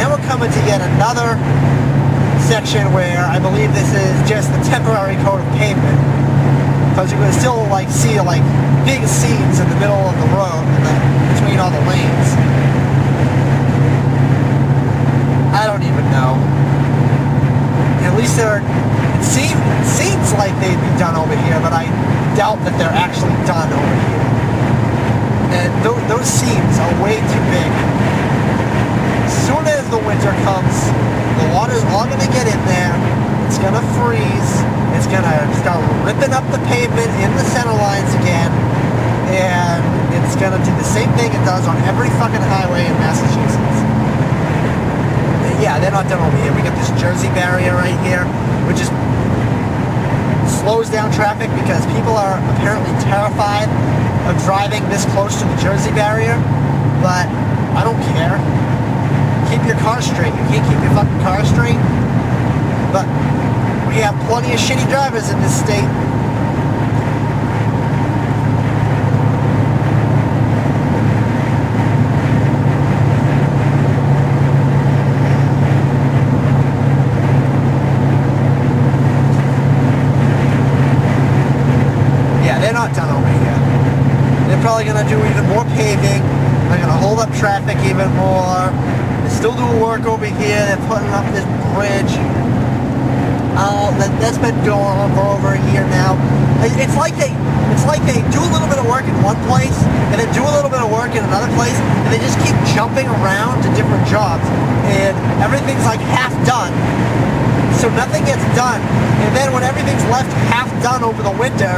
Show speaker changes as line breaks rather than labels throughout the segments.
Then we're coming to yet another section where I believe this is just the temporary coat of pavement, because you can still like see like big seams in the middle of the road between all the lanes. I don't even know. At least it seems like they'd be done over here, but I doubt that they're actually done over here. And those seams are way too big. As soon as the winter comes, the water's all going to get in there. It's going to freeze. It's going to start ripping up the pavement in the center lines again. And it's going to do the same thing it does on every fucking highway in Massachusetts. Yeah, they're not done over here. We got this Jersey barrier right here, which is slows down traffic because people are apparently terrified of driving this close to the Jersey barrier. But I don't care. Keep your car straight. You can't keep your fucking car straight. But we have plenty of shitty drivers in this state. Done over here. They're probably going to do even more paving. They're going to hold up traffic even more. They're still doing work over here. They're putting up this bridge. That's been going on for over a year now. It's like they do a little bit of work in one place and then do a little bit of work in another place, and they just keep jumping around to different jobs, and everything's like half done. So nothing gets done, and then when everything's left half done over the winter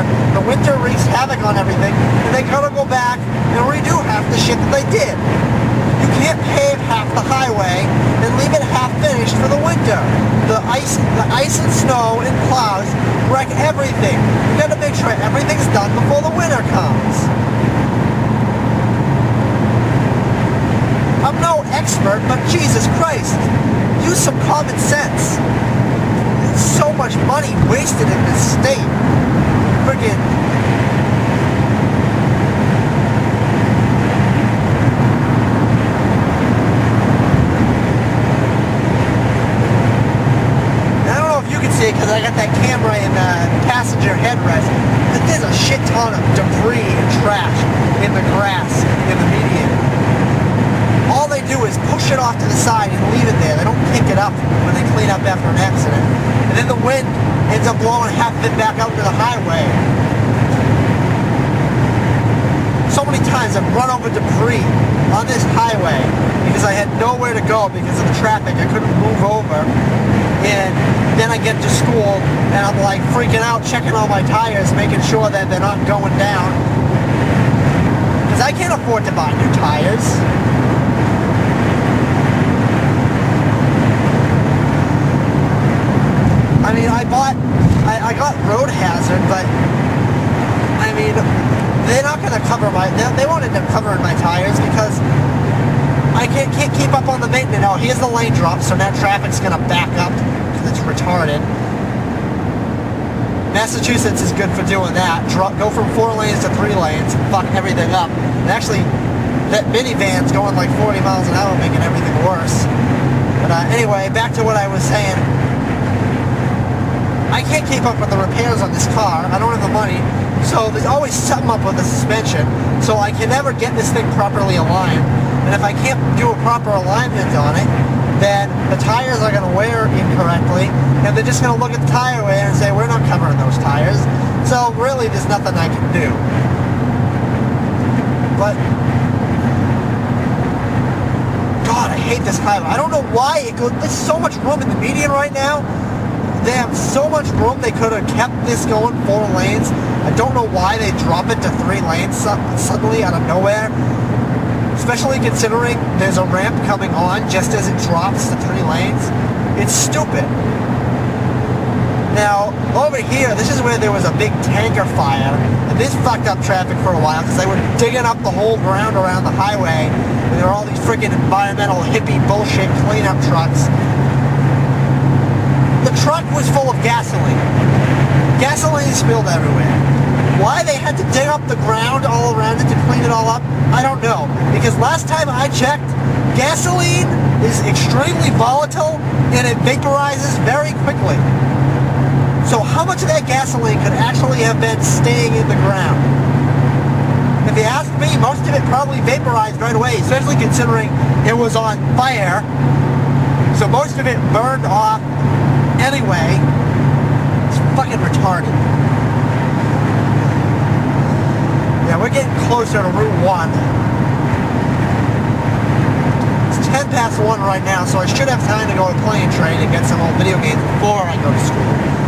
wreaks havoc on everything, and they gotta go back and redo half the shit that they did. You can't pave half the highway and leave it half finished for the winter. The ice and snow and plows wreck everything. You gotta make sure everything's done before the winter comes. I'm no expert, but Jesus Christ, use some common sense. So much money wasted in this state. Friggin' I don't know if you can see it because I got that camera in the passenger headrest, but there's a shit ton of debris and trash in the grass in the median. All they do is push it off to the side and leave it there. They don't pick it up when they clean up after an accident. And then the wind ends up blowing half of it back out to the highway. So many times I've run over debris on this highway because I had nowhere to go because of the traffic. I couldn't move over. And then I get to school and I'm like freaking out, checking all my tires, making sure that they're not going down. Because I can't afford to buy new tires. I mean, I got road hazard, but I mean, they're not going to cover they won't end up covering my tires because I can't keep up on the maintenance. Oh, here's the lane drop, so now traffic's going to back up because it's retarded. Massachusetts is good for doing that. Go from 4 lanes to 3 lanes and fuck everything up. And actually, that minivan's going like 40 miles an hour, making everything worse. But anyway, back to what I was saying. I can't keep up with the repairs on this car. I don't have the money. So there's always something up with the suspension. So I can never get this thing properly aligned. And if I can't do a proper alignment on it, then the tires are going to wear incorrectly. And they're just going to look at the tire wear and say, we're not covering those tires. So really, there's nothing I can do. But God, I hate this highway. I don't know why it goes. There's so much room in the median right now. They have so much room. They could have kept this going 4 lanes. I don't know why they drop it to 3 lanes suddenly out of nowhere. Especially considering there's a ramp coming on just as it drops to 3 lanes. It's stupid. Now, over here, this is where there was a big tanker fire. And this fucked up traffic for a while because they were digging up the whole ground around the highway. And there were all these freaking environmental hippie bullshit cleanup trucks. The truck was full of gasoline. Gasoline spilled everywhere. Why they had to dig up the ground all around it to clean it all up, I don't know. Because last time I checked, Gasoline is extremely volatile and it vaporizes very quickly. So how much of that gasoline could actually have been staying in the ground? If you ask me, most of it probably vaporized right away, especially considering it was on fire. So most of it burned off anyway. It's fucking retarded. Yeah, we're getting closer to Route 1. It's 10 past 1 right now, so I should have time to go to Plane Train and get some old video games before I go to school.